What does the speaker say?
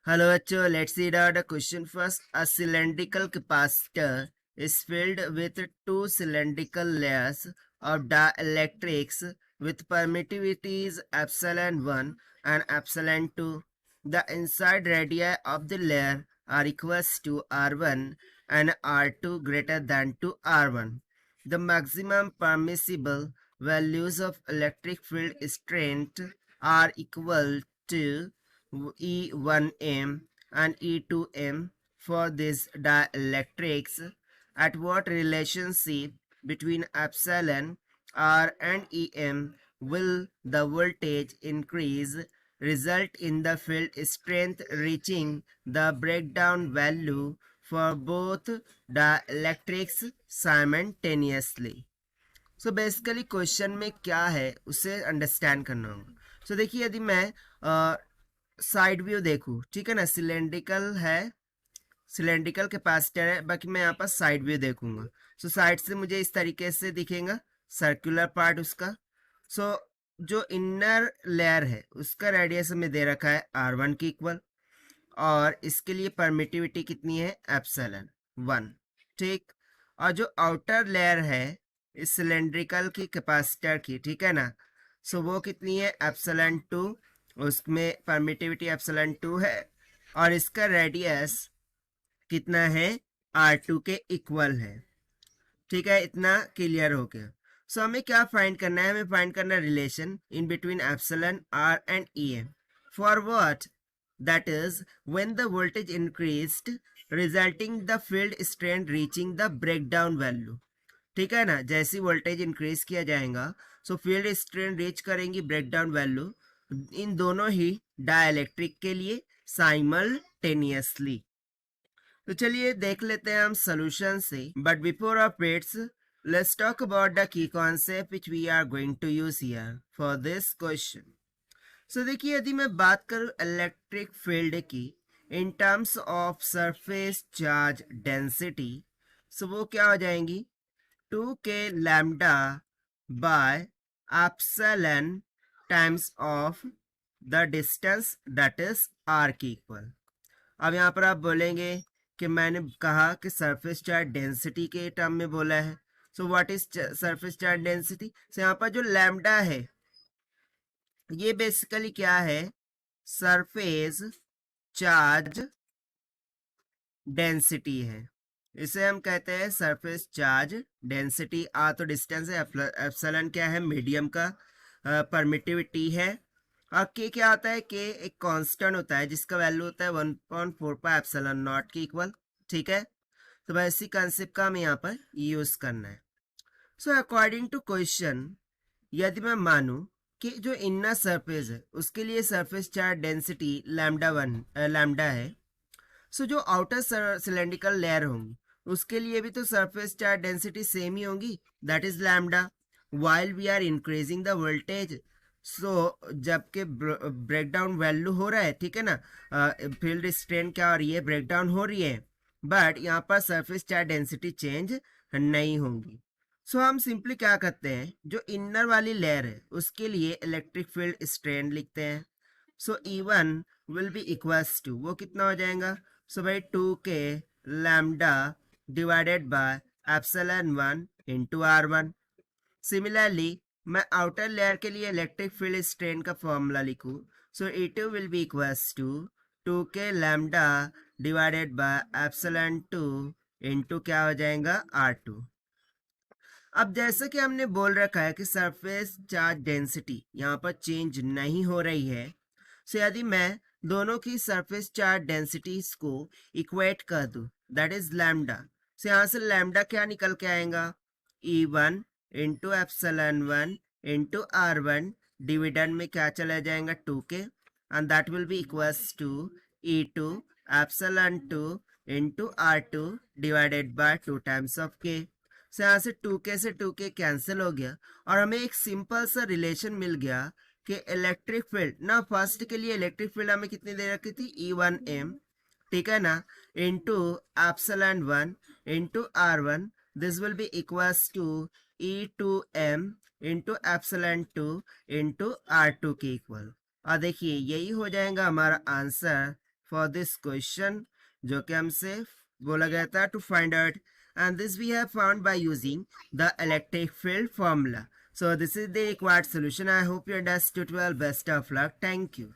Hello, bachcho. Let's read out the question first. A cylindrical capacitor is filled with two cylindrical layers of dielectrics with permittivities epsilon 1 and epsilon 2. The inside radii of the layer are equals to R1 and R2 greater than to R1. The maximum permissible values of electric field strength are equal to E1m and E2m for these dielectrics. At what relationship between epsilon R and Em will the voltage increase result in the field strength reaching the breakdown value for both dielectrics simultaneously? So basically question में क्या है उसे understand करना होगा. सो देखिए, यदि मैं side view देखूँ, ठीक है ना, सिलेंड्रिकल कैपेसिटर है, बाकी मैं यहाँ पर साइड व्यू देखूंगा. सो साइड से मुझे इस तरीके से दिखेगा सर्कुलर पार्ट उसका. सो जो इनर लेयर है उसका रेडियस हमें दे रखा है R1 की इक्वल, और इसके लिए परमिटिविटी कितनी है एप्सिलॉन 1, ठीक. और जो आउटर लेयर है इस सिलेंड्रिकल की कैपेसिटर की, ठीक है ना, सो वो कितनी है एप्सिलॉन 2, उसमें परमिटिविटी एप्सिलॉन 2 है, और इसका रेडियस कितना है R2 के इक्वल है. ठीक है, इतना क्लियर हो गया. सो हमें क्या फाइंड करना है, हमें फाइंड करना है relation in between epsilon R and Em. For what? That is when the voltage increased resulting the field strength reaching the breakdown value. ठीक है ना, जैसी वोल्टेज इंक्रीज किया जाएगा सो फील्ड स्ट्रेंथ रीच करेंगी ब्रेकडाउन वैल्यू, इन दोनों ही डाइलेक्ट्रिक के लिए साइमल्टेनियसली. तो चलिए देख लेते हैं हम सोल्यूशन से. But before of its let's talk about the key concept which we are going to use here for this question. So देखिए, यदि मैं बात करूं इलेक्ट्रिक फील्ड की in terms of surface charge density, so वो क्या हो जाएंगी 2k lambda by epsilon times of the distance that is r की इक्वल. अब यहाँ पर आप बोलेंगे कि मैंने कहा कि सरफेस चार्ज डेंसिटी के टर्म में बोला है. So what is surface charge density? So यहाँ पर जो लैम्डा है ये बेसिकली क्या है, सरफेस चार्ज डेंसिटी है. इसे हम कहते हैं सरफेस चार्ज डेंसिटी. तो डिस्टेंस है, एप्सिलॉन क्या है, मीडियम का परमिटिविटी है, और के क्या होता है, के एक कांस्टेंट होता है जिसका वैल्यू होता है 1.4 पाई एप्सिलॉन नॉट के इक्वल. ठीक है, तो बस इसी कंसेप्ट का हमें यहाँ पर यूज करना है. सो अकॉर्डिंग टू क्वेश्चन, यदि मैं मानूं कि जो इनर सरफेस है उसके लिए सरफेस चार्ज डेंसिटी लैम्डा है, सो जो आउटर सिलेंड्रिकल लेयर होंगी उसके लिए भी तो सरफेस चार्ज डेंसिटी सेम ही होंगी, that is lambda. While we are increasing the voltage, so जबकि ब्रेकडाउन वैल्यू हो रहा है, ठीक है ना, फील्ड स्ट्रेंथ क्या हो रही है, ब्रेकडाउन हो रही है, बट यहाँ पर सरफेस चार्ज डेंसिटी चेंज नहीं होंगी. सो हम सिंपली क्या करते हैं, जो इनर वाली लेयर है उसके लिए इलेक्ट्रिक फील्ड स्ट्रेंथ लिखते हैं. So E1 will be equals to, वो कितना हो जाएगा, सो भाई 2k lambda divided by epsilon 1 into R1. Similarly मैं आउटर लेयर के लिए इलेक्ट्रिक फील्ड स्ट्रेंथ का फॉर्मूला लिखूं, so E2 will be equals to 2k lambda divided by epsilon 2 into क्या हो जाएगा R2. अब जैसे कि हमने बोल रखा है कि सरफेस चार्ज डेंसिटी यहाँ पर चेंज नहीं हो रही है, सो यदि मैं दोनों की सरफेस चार्ज डेंसिटीज को इक्वेट कर दूं, दैट इज लैम्डा, सो यहाँ से लैम्डा क्या निकल के आएगा, E1 into epsilon 1 into R1, dividend में क्या चला जाएगा 2k, and that will be equals to E2 epsilon 2 into R2 divided by 2 times of k. से यहाँ से 2k से 2k कैंसिल हो गया, और हमें एक सिंपल सा रिलेशन मिल गया कि इलेक्ट्रिक फील्ड ना, फर्स्ट के लिए इलेक्ट्रिक फील्ड हमें कितनी दे रखी थी, E1m, ठीक है ना, into epsilon 1 into R1, this will be equals to E2m into epsilon 2 into R2 के इक्वल. और देखिए यही हो जाएगा हमारा आंसर फॉर दिस क्वेश्चन, जो कि हमसे बोला गया था to find out, and this we have found by using the electric field formula. So this is the required solution. I hope you understood well. Best of luck. Thank you.